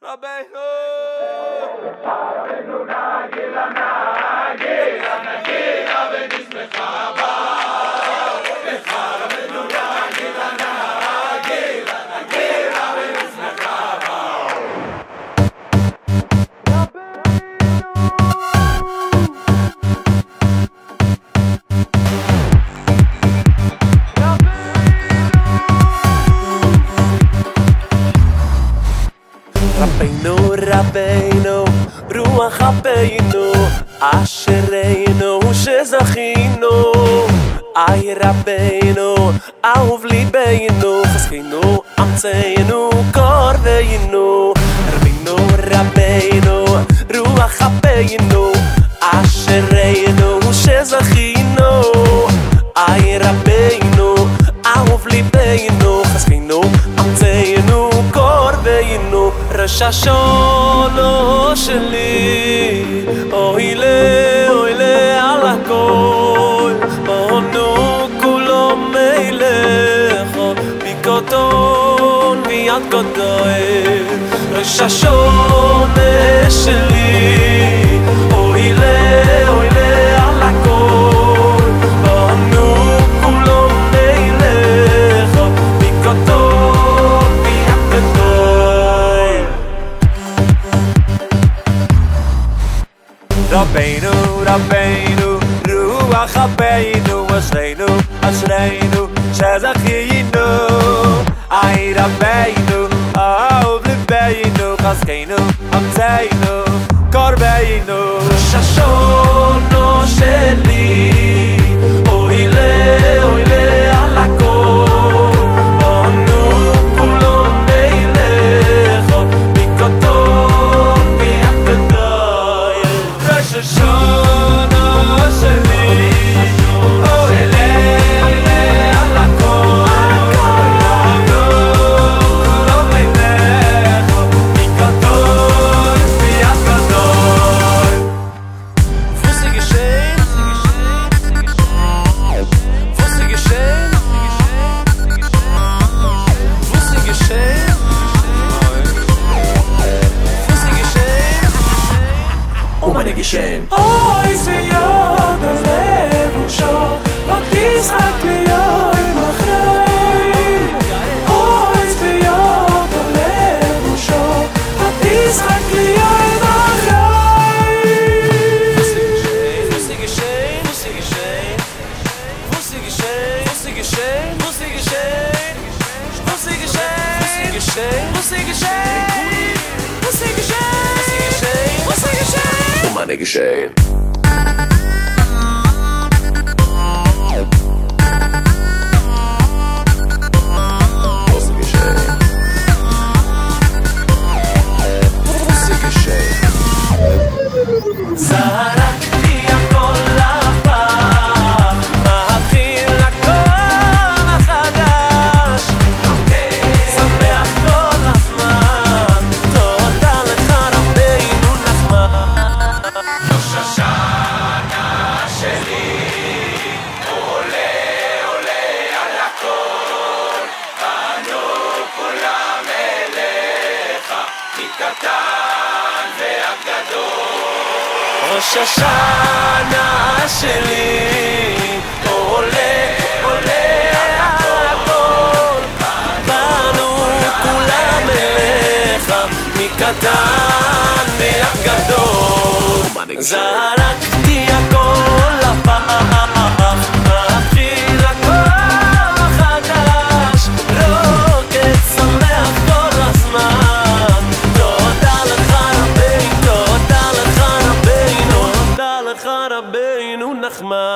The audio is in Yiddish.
רבנו נגילה ונשמחה בה לך רבנו נגילה ונשמחה בה רבנו רוח אבינו אשרינו שזכינו איי רבנו אהוב ליבנו חזקנו אמצנו קורבנו רבנו רוח אבינו אשרינו שזכינו איי רבנו אהוב ליבנו חזקנו אמצנו קורבנו ראש השנה שלי אוי לה על הכל אנו כולו מלך בקטון ביד גדול ראש השנה שלי אוי לה על הכל אנו כולו מלך בקטון ביד גדול רבנו רוח אבינו אשרינו שזכינו איי רבנו אהוב ליבנו חזקנו אמצנו קורבנו ראש השנה שלי אוי לה על הכל אנו כולו מלך בקטון ביד גדול ראש השנה שלי אוי לה על הכל אנו כולו מלך בקטון ביד גדול Você geschehen Você geschehen Você geschehen Você geschehen meine geschehen אוי זיוד הלב ושור לא תשחק לי אוי מחרי אוי זיוד הלב ושור לא תשחק לי אוי מחרי Você geschehen Você geschehen Você geschehen Você geschehen Você geschehen Você geschehen Você geschehen Você geschehen Você geschehen meine geschehen זרקתי הכל לפח מתחיל הכל מחדש שמח כל הזמן תודה לך רבנו נחמן ראש השנה שלי עולה על הכל אנו כולם אליך מקטן ועד גדול ראש השנה שלי עולה על הכל באנו כולם אליך מקטן ועד גדול זרקתי הכל לפח מתחיל הכל מחדש רוקד שמח כל הזמן תודה לך רבנו תודה לך רבנו נחמן